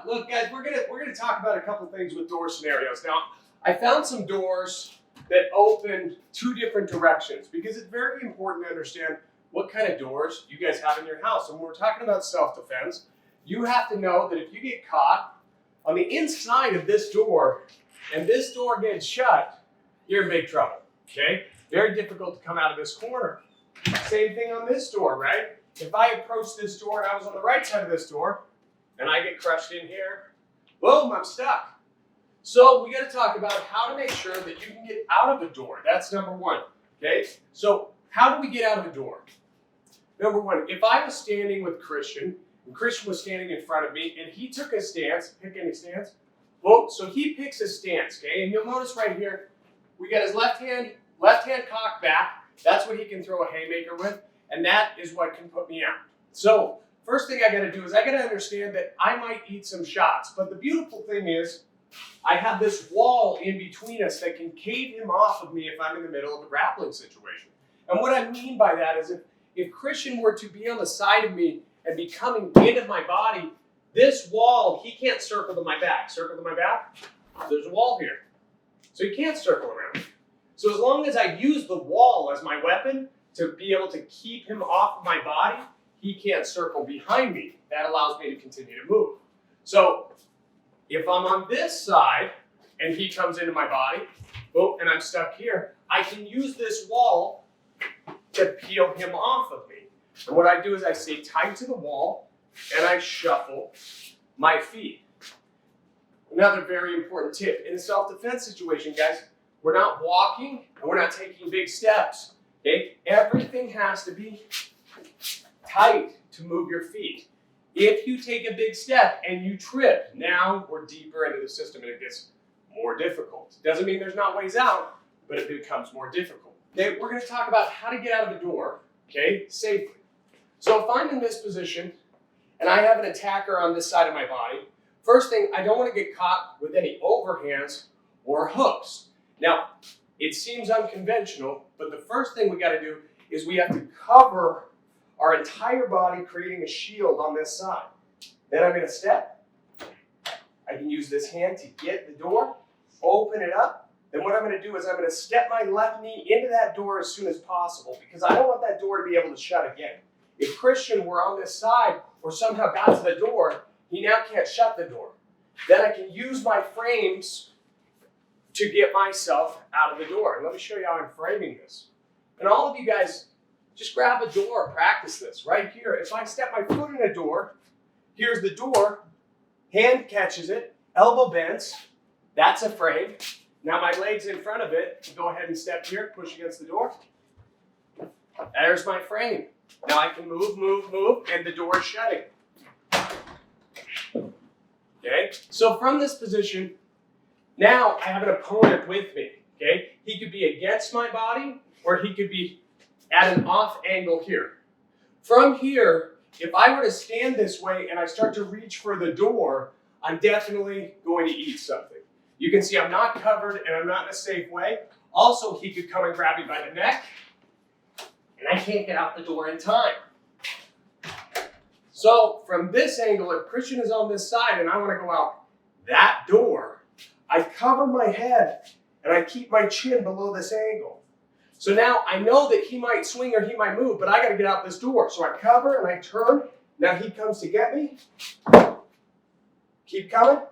Look, guys, we're gonna talk about a couple things with door scenarios. Now, I found some doors that open two different directions because it's very important to understand what kind of doors you guys have in your house. And when we're talking about self-defense, you have to know that if you get caught on the inside of this door and this door gets shut, you're in big trouble. Okay? Very difficult to come out of this corner. Same thing on this door, right? If I approach this door and I was on the right side of this door and I get crushed in here, boom, I'm stuck. So we got to talk about how to make sure that you can get out of a door. That's number one. Okay? So how do we get out of a door? Number one, if I was standing with Christian and Christian was standing in front of me and he took a stance, pick any stance. Well, so he picks a stance, okay? And you'll notice right here, we got his left hand cocked back. That's what he can throw a haymaker with, and that is what can put me out. So first thing I got to do is I got to understand that I might eat some shots. But the beautiful thing is I have this wall in between us that can cave him off of me if I'm in the middle of a grappling situation. And what I mean by that is if Christian were to be on the side of me and be coming into my body, this wall, he can't circle to my back. Circle to my back, there's a wall here. So he can't circle around. So as long as I use the wall as my weapon to be able to keep him off of my body, he can't circle behind me. That allows me to continue to move. So if I'm on this side and he comes into my body, boom, and I'm stuck here, I can use this wall to peel him off of me. And what I do is I stay tight to the wall and I shuffle my feet. Another very important tip, in a self-defense situation, guys, we're not walking and we're not taking big steps. Okay? Everything has to be tight to move your feet. If you take a big step and you trip, now we're deeper into the system and it gets more difficult. Doesn't mean there's not ways out, but it becomes more difficult. Okay, we're going to talk about how to get out of the door, okay, safely. So if I'm in this position and I have an attacker on this side of my body, first thing, I don't want to get caught with any overhands or hooks. Now, it seems unconventional, but the first thing we got to do is we have to cover our entire body, creating a shield on this side. Then I'm going to step. I can use this hand to get the door, open it up. Then what I'm going to do is I'm going to step my left knee into that door as soon as possible because I don't want that door to be able to shut again. If Christian were on this side or somehow got to the door, he now can't shut the door. Then I can use my frames to get myself out of the door. And let me show you how I'm framing this. And all of you guys, just grab a door, practice this right here. If I step my foot in a door, here's the door, hand catches it, elbow bends, that's a frame. Now my leg's in front of it, go ahead and step here, push against the door. There's my frame. Now I can move, and the door is shutting. Okay, so from this position, now I have an opponent with me, okay? He could be against my body, or he could be at an off angle here. From here, if I were to stand this way and I start to reach for the door, I'm definitely going to eat something. You can see I'm not covered and I'm not in a safe way. Also, he could come and grab me by the neck, and I can't get out the door in time. So from this angle, if Christian is on this side and I want to go out that door, I cover my head and I keep my chin below this angle. So now I know that he might swing or he might move, but I got to get out this door. So I cover and I turn. Now he comes to get me. Keep coming.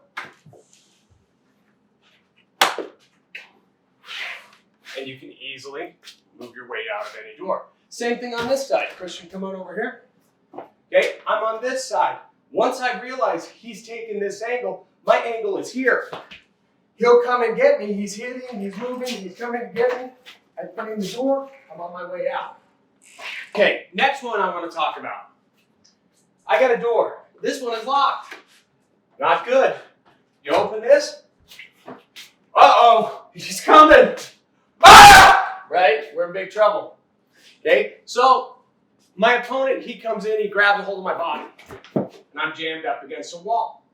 And you can easily move your way out of any door. Same thing on this side. Christian, come on over here. Okay, I'm on this side. Once I realize he's taking this angle, my angle is here. He'll come and get me. He's hitting, he's moving, he's coming to get me. I put in the door, I'm on my way out. Okay, next one I want to talk about. I got a door. This one is locked. Not good. You open this. Uh-oh, he's coming. Ah! Right? We're in big trouble. Okay, so my opponent, he comes in, he grabs a hold of my body, and I'm jammed up against a wall.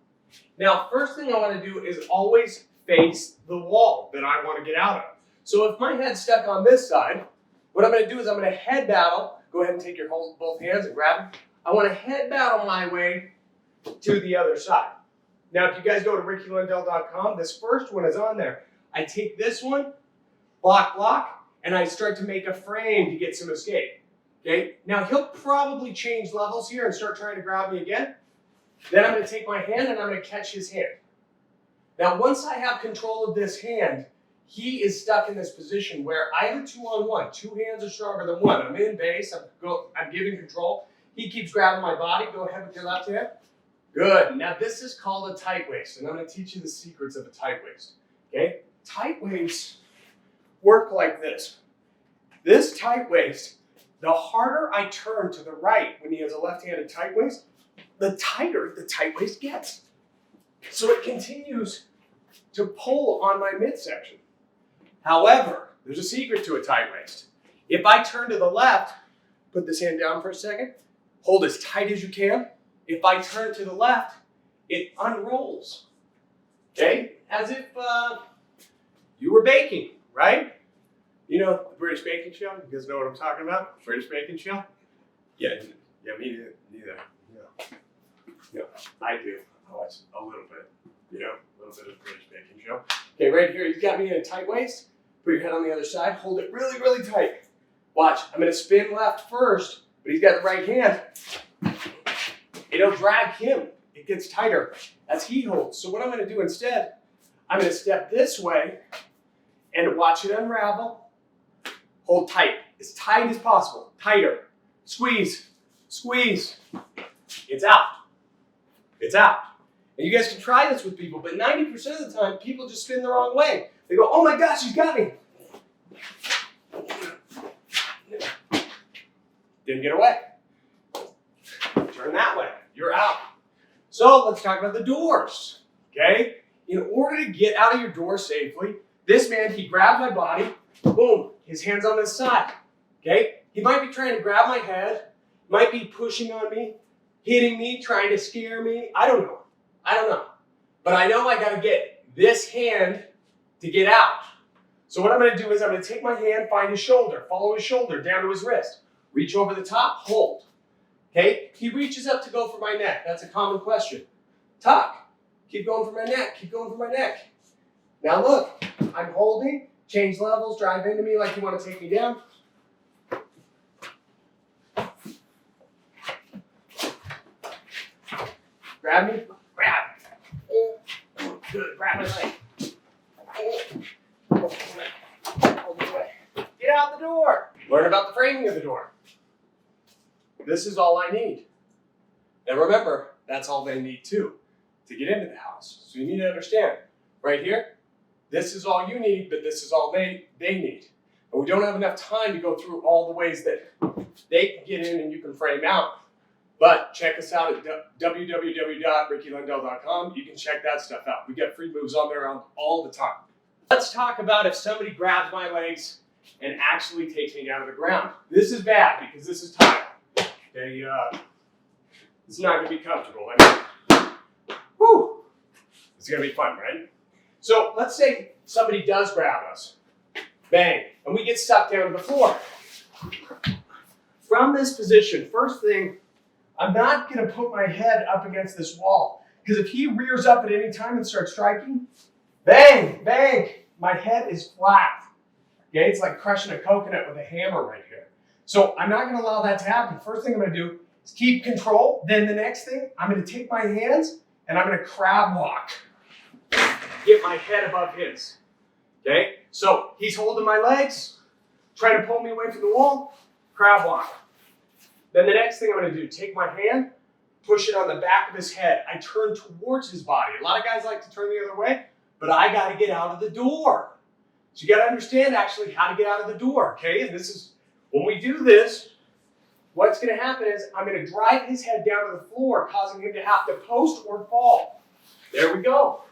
Now, first thing I want to do is always face the wall that I want to get out of. So if my head's stuck on this side, what I'm going to do is I'm going to head battle. Go ahead and take your both hands and grab them. I want to head battle my way to the other side. Now, if you guys go to rickylundell.com, this first one is on there. I take this one, block, and I start to make a frame to get some escape. Okay? Now, he'll probably change levels here and start trying to grab me again. Then I'm going to take my hand and I'm going to catch his hand. Now, once I have control of this hand, he is stuck in this position where I have a 2-on-1. Two hands are stronger than one. I'm in base. I'm giving control. He keeps grabbing my body. Go ahead with your left hand. Good. Now, this is called a tight waist, and I'm going to teach you the secrets of a tight waist. Okay? Tight waists work like this. This tight waist, the harder I turn to the right when he has a left-handed tight waist, the tighter the tight waist gets. So it continues to pull on my midsection. However, there's a secret to a tight waist. If I turn to the left, put this hand down for a second, hold as tight as you can. If I turn to the left, it unrolls. Okay? As if you were baking, right? You know the British baking show? You guys know what I'm talking about? British baking show? Yeah, me neither. Yeah, I do. I watch a little bit, a little bit of British baking show. Okay, right here, you've got me in a tight waist. Put your head on the other side. Hold it really, really tight. Watch, I'm going to spin left first, but he's got the right hand. It'll drag him. It gets tighter as he holds. So what I'm going to do instead, I'm going to step this way and watch it unravel. Hold tight, as tight as possible. Tighter. Squeeze. Squeeze. It's out. It's out. And you guys can try this with people, but 90% of the time, people just spin the wrong way. They go, oh my gosh, he's got me. Didn't get away. Turn that way. You're out. So let's talk about the doors. Okay? In order to get out of your door safely, this man, he grabbed my body. Boom. His hand's on his side. Okay? He might be trying to grab my head. Might be pushing on me, hitting me, trying to scare me. I don't know. But I know I got to get this hand to get out. So what I'm going to do is I'm going to take my hand, find his shoulder, follow his shoulder down to his wrist. Reach over the top, hold. Okay? He reaches up to go for my neck. That's a common question. Tuck. Keep going for my neck. Keep going for my neck. Now look, I'm holding, change levels, drive into me like you want to take me down. Grab me. Grab. Oh, good. Grab my leg. Oh, hold the way. Get out the door. Learn about the framing of the door. This is all I need. And remember, that's all they need too to get into the house. So you need to understand, right here, this is all you need, but this is all they need. And we don't have enough time to go through all the ways that they can get in and you can frame out. But check us out at www.rickylundell.com. You can check that stuff out. We got free moves on there all the time. Let's talk about if somebody grabs my legs and actually takes me down to the ground. This is bad because this is tile. Okay, it's not going to be comfortable. Whew. It's going to be fun, right? So let's say somebody does grab us. Bang. And we get stuck down to the floor. From this position, first thing, I'm not going to put my head up against this wall. Because if he rears up at any time and starts striking, bang, bang, my head is flat. Okay, it's like crushing a coconut with a hammer right here. So I'm not going to allow that to happen. First thing I'm going to do is keep control. Then the next thing, I'm going to take my hands and I'm going to crab walk. Get my head above his. Okay, so he's holding my legs, trying to pull me away from the wall, crab walk. Then the next thing I'm going to do, take my hand, push it on the back of his head. I turn towards his body. A lot of guys like to turn the other way, but I got to get out of the door. So you got to understand actually how to get out of the door, okay? And this is, when we do this, what's going to happen is I'm going to drive his head down to the floor, causing him to have to post or fall. There we go.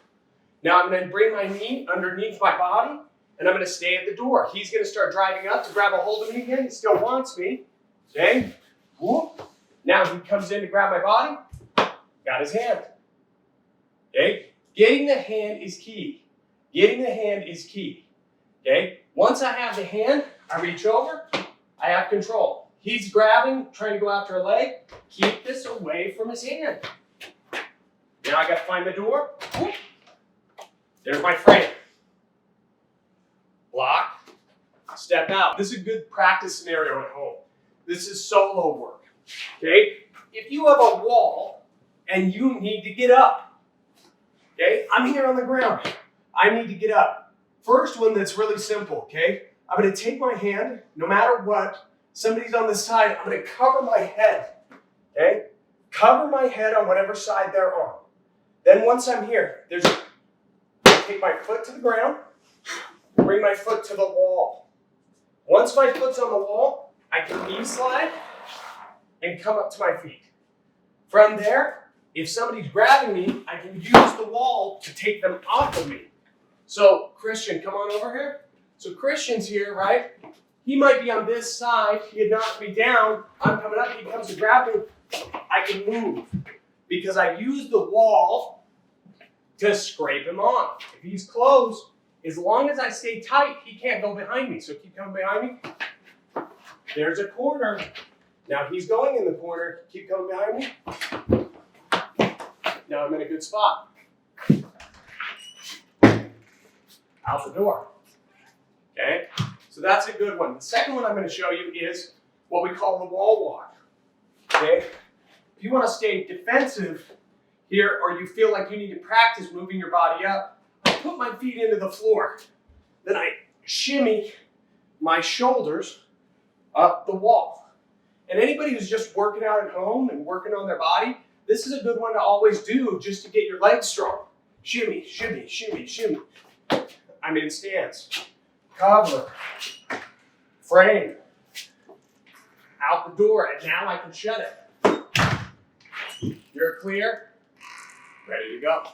Now I'm going to bring my knee underneath my body, and I'm going to stay at the door. He's going to start driving up to grab a hold of me again. He still wants me, okay? Whoop. Now he comes in to grab my body, got his hand. Okay? Getting the hand is key. Getting the hand is key. Okay? Once I have the hand, I reach over, I have control. He's grabbing, trying to go after a leg. Keep this away from his hand. Now I gotta find the door. Whoop. There's my frame. Block, step out. This is a good practice scenario at home. This is solo work, okay? If you have a wall and you need to get up, okay? I'm here on the ground. I need to get up. First one that's really simple, okay? I'm gonna take my hand, no matter what, somebody's on this side, I'm gonna cover my head, okay? Cover my head on whatever side they're on. Then once I'm here, I take my foot to the ground, bring my foot to the wall. Once my foot's on the wall, I can knee slide and come up to my feet. From there, if somebody's grabbing me, I can use the wall to take them off of me. So Christian, come on over here. So Christian's here, right? He might be on this side. He had knocked me down. I'm coming up. He comes to grab me. I can move because I used the wall to scrape him off. If he's close, as long as I stay tight, he can't go behind me. So keep coming behind me. There's a corner. Now he's going in the corner. Keep coming behind me. Now I'm in a good spot. Out the door. Okay? So that's a good one. The second one I'm going to show you is what we call the wall walk. Okay? If you want to stay defensive here, or you feel like you need to practice moving your body up, I put my feet into the floor. Then I shimmy my shoulders up the wall. And anybody who's just working out at home and working on their body, this is a good one to always do just to get your legs strong. Shimmy, shimmy, shimmy, shimmy. I'm in stance. Cover. Frame. Out the door, and now I can shut it. You're clear? Ready to go.